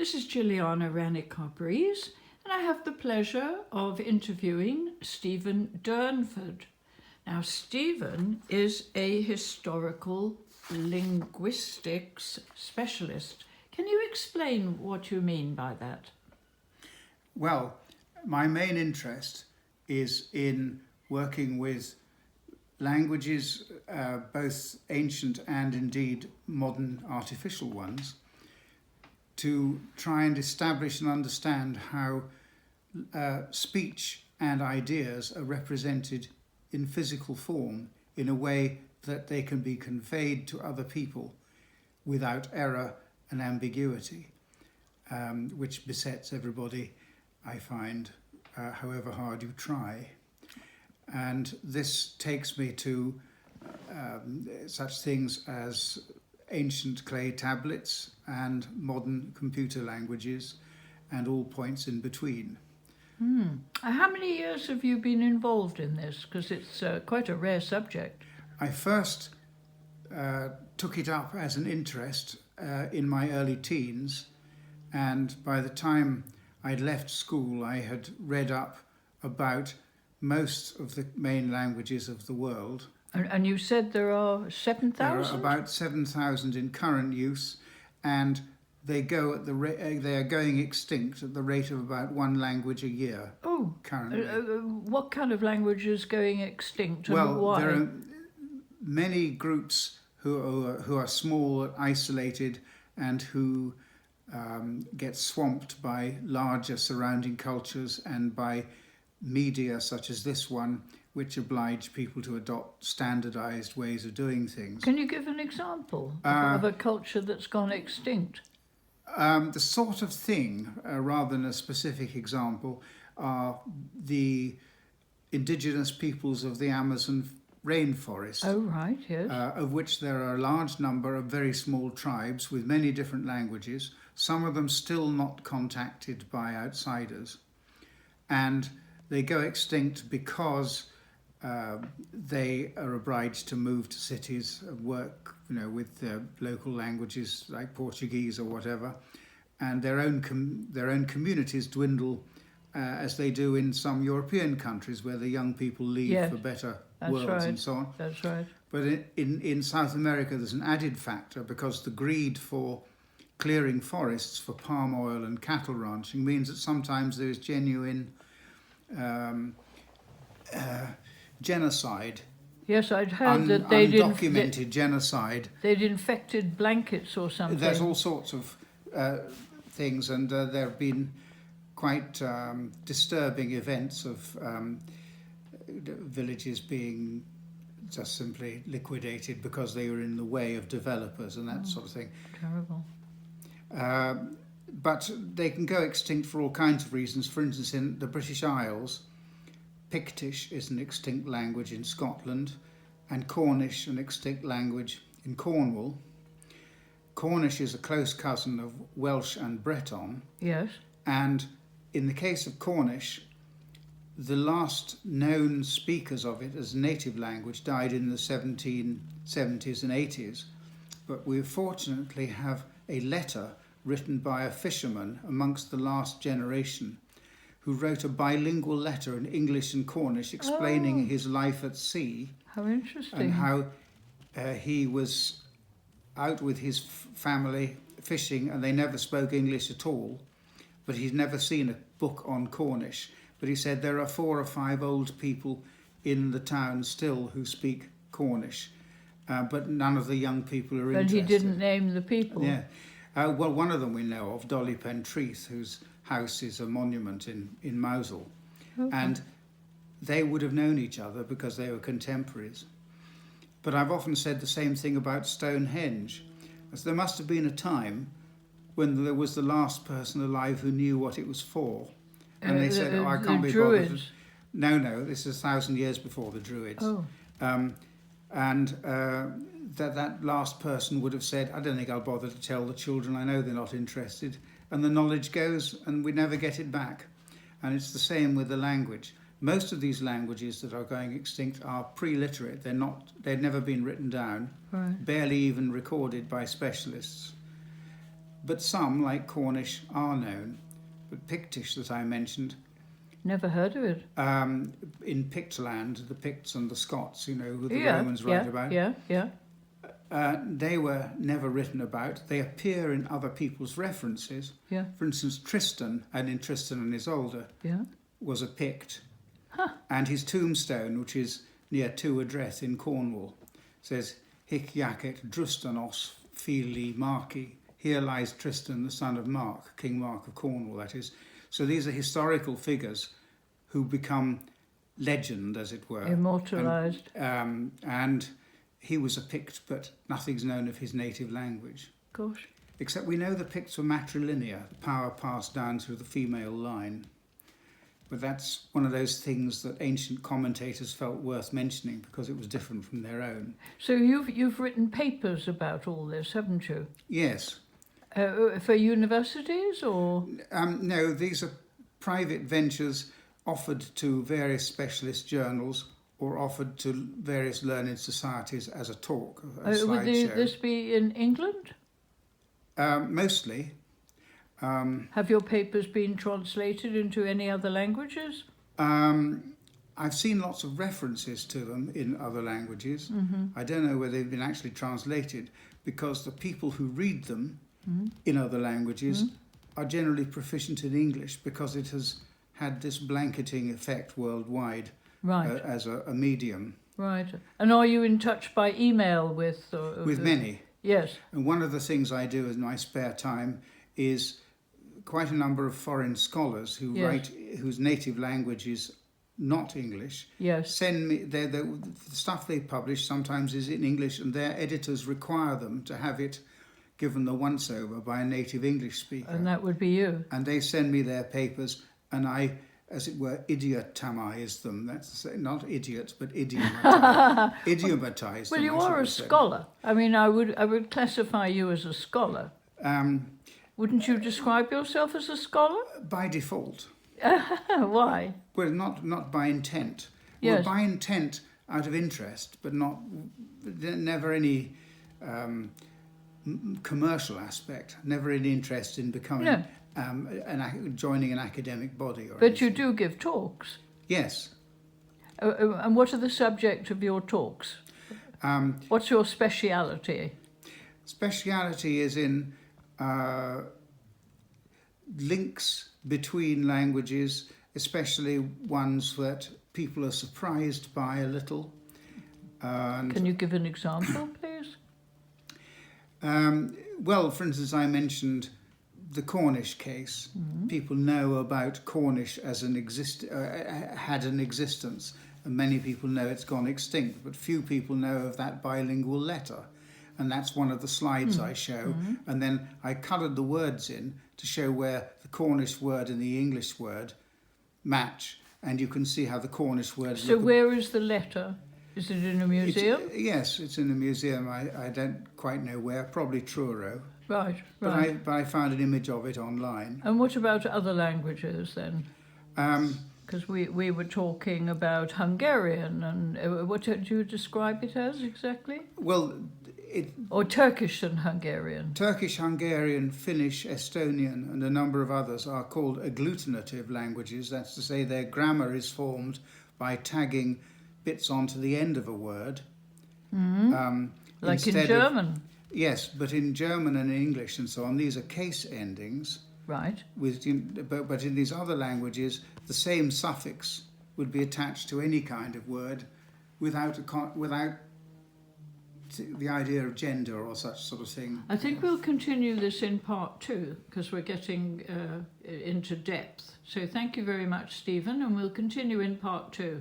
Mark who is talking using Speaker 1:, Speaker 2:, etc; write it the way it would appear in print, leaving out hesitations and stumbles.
Speaker 1: This is JILLIANA Ranicar-Breese, and I have the pleasure of interviewing Stephen Durnford. Now, Stephen is a historical linguistics specialist. Can you explain what you mean by that?
Speaker 2: Well, my main interest is in working with languages, both ancient and indeed modern artificial ones, to try and establish and understand how speech and ideas are represented in physical form in a way that they can be conveyed to other people without error and ambiguity, which besets everybody, I find, however hard you try. And this takes me to such things as ancient clay tablets and modern computer languages and all points in between.
Speaker 1: How many years have you been involved in this? Because it's quite a rare subject.
Speaker 2: I first took it up as an interest in my early teens, and by the time I'd left school I had read up about most of the main languages of the world.
Speaker 1: And you said there are 7,000?
Speaker 2: There are about 7,000 in current use, and they go at they are going extinct at the rate of about one language a year.
Speaker 1: Oh,
Speaker 2: currently.
Speaker 1: What kind of language is going extinct, and
Speaker 2: well,
Speaker 1: why?
Speaker 2: There are many groups who are small, isolated, and who get swamped by larger surrounding cultures and by media such as this one, which oblige people to adopt standardized ways of doing things.
Speaker 1: Can you give an example of a culture that's gone extinct?
Speaker 2: The sort of thing, rather than a specific example, are the indigenous peoples of the Amazon rainforest.
Speaker 1: Oh, right, yes.
Speaker 2: Of which there are a large number of very small tribes with many different languages, some of them still not contacted by outsiders. And they go extinct because they are obliged to move to cities and work, with local languages like Portuguese or whatever, and their own communities dwindle as they do in some European countries where the young people leave for better worlds and so on.
Speaker 1: That's right.
Speaker 2: But in South America there's an added factor, because the greed for clearing forests for palm oil and cattle ranching means that sometimes there is genuine genocide.
Speaker 1: Yes, I'd heard that they'd
Speaker 2: undocumented genocide.
Speaker 1: They'd infected blankets or something.
Speaker 2: There's all sorts of things, and there have been quite disturbing events of villages being just simply liquidated because they were in the way of developers and that sort of thing.
Speaker 1: Terrible.
Speaker 2: But they can go extinct for all kinds of reasons. For instance, in the British Isles, Pictish is an extinct language in Scotland, and Cornish an extinct language in Cornwall. Cornish is a close cousin of Welsh and Breton. Yes. And in the case of Cornish, the last known speakers of it as native language died in the 1770s and 80s. But we fortunately have a letter written by a fisherman amongst the last generation, who wrote a bilingual letter in English and Cornish explaining his life at sea.
Speaker 1: How interesting.
Speaker 2: And how he was out with his family fishing, and they never spoke English at all, but he'd never seen a book on Cornish. But he said there are 4 or 5 old people in the town still who speak Cornish, but none of the young people are interested.
Speaker 1: But he didn't name the people.
Speaker 2: Yeah. Well, one of them we know of, Dolly Pentreath, whose house is a monument in Mosul. Okay. And they would have known each other because they were contemporaries. But I've often said the same thing about Stonehenge, as there must have been a time when there was the last person alive who knew what it was for. And they said, I can't be bothered. No, this is 1,000 years before the Druids.
Speaker 1: Oh.
Speaker 2: That last person would have said, I don't think I'll bother to tell the children, I know they're not interested. And the knowledge goes and we never get it back. And it's the same with the language. Most of these languages that are going extinct are pre-literate. They've never been written down, barely even recorded by specialists. but some, like Cornish, are known. But Pictish, that I mentioned,
Speaker 1: Never heard of it.
Speaker 2: in Pictland, the Picts and the Scots, you know, who the
Speaker 1: Yeah,
Speaker 2: Romans write about,
Speaker 1: yeah.
Speaker 2: they were never written about. They appear in other people's references.
Speaker 1: Yeah.
Speaker 2: For instance, Tristan, and in Tristan and Isolde,
Speaker 1: Yeah.
Speaker 2: was a Pict.
Speaker 1: Huh.
Speaker 2: And his tombstone, which is near Tywardreth in Cornwall, says, Hic jacet Drustanos fili Marci. Here lies Tristan, the son of Mark, King Mark of Cornwall, that is. So these are historical figures who become legend, as it were.
Speaker 1: Immortalised.
Speaker 2: And he was a Pict, but nothing's known of his native language.
Speaker 1: Gosh.
Speaker 2: Except we know the Picts were matrilinear, the power passed down through the female line. But that's one of those things that ancient commentators felt worth mentioning because it was different from their own.
Speaker 1: So you've written papers about all this, haven't you?
Speaker 2: Yes.
Speaker 1: For universities or?
Speaker 2: No, these are private ventures offered to various specialist journals or offered to various learned societies as a talk, a
Speaker 1: Would
Speaker 2: slideshow.
Speaker 1: this be in England?
Speaker 2: Mostly.
Speaker 1: Have your papers been translated into any other languages?
Speaker 2: I've seen lots of references to them in other languages. I don't know whether they've been actually translated because the people who read them in other languages are generally proficient in English because it has had this blanketing effect worldwide as a medium.
Speaker 1: Right. And are you in touch by email with...
Speaker 2: With many.
Speaker 1: Yes.
Speaker 2: And one of the things I do in my spare time is quite a number of foreign scholars who write, whose native language is not English, send me the stuff they publish sometimes is in English and their editors require them to have it given the once-over by a native English speaker.
Speaker 1: And that would be you.
Speaker 2: And they send me their papers and I, as it were, idiotamize them. That's to say, not idiot, but idiomatize them.
Speaker 1: Well, you are a scholar. I mean, I would classify you as a scholar. Wouldn't you describe yourself as a scholar?
Speaker 2: By default.
Speaker 1: Why?
Speaker 2: Well, not by intent.
Speaker 1: Yes.
Speaker 2: Well, by intent out of interest, but never any commercial aspect, never any interest in becoming joining an academic body.
Speaker 1: But you do give talks.
Speaker 2: Yes.
Speaker 1: And what are the subject of your talks? What's your speciality?
Speaker 2: Speciality is in links between languages, especially ones that people are surprised by a little.
Speaker 1: Can you give an example, please?
Speaker 2: Well, for instance, I mentioned the Cornish case. People know about Cornish as had an existence, and many people know it's gone extinct, but few people know of that bilingual letter. And that's one of the slides I show. And then I coloured the words in to show where the Cornish word and the English word match. And you can see how the Cornish word...
Speaker 1: So where is the letter? Is it in a museum?
Speaker 2: Yes, it's in a museum. I don't quite know where, probably Truro.
Speaker 1: Right.
Speaker 2: But I found an image of it online.
Speaker 1: And what about other languages then? Because we were talking about Hungarian, and what did you describe it as exactly?
Speaker 2: Well...
Speaker 1: Or Turkish and Hungarian.
Speaker 2: Turkish, Hungarian, Finnish, Estonian and a number of others are called agglutinative languages. That's to say their grammar is formed by tagging bits onto the end of a word.
Speaker 1: Like in German.
Speaker 2: Yes, but in German and English and so on, these are case endings.
Speaker 1: Right.
Speaker 2: But in these other languages, the same suffix would be attached to any kind of word without the idea of gender or such sort of thing.
Speaker 1: I think we'll continue this in part 2 because we're getting into depth. So thank you very much, Stephen, and we'll continue in part 2.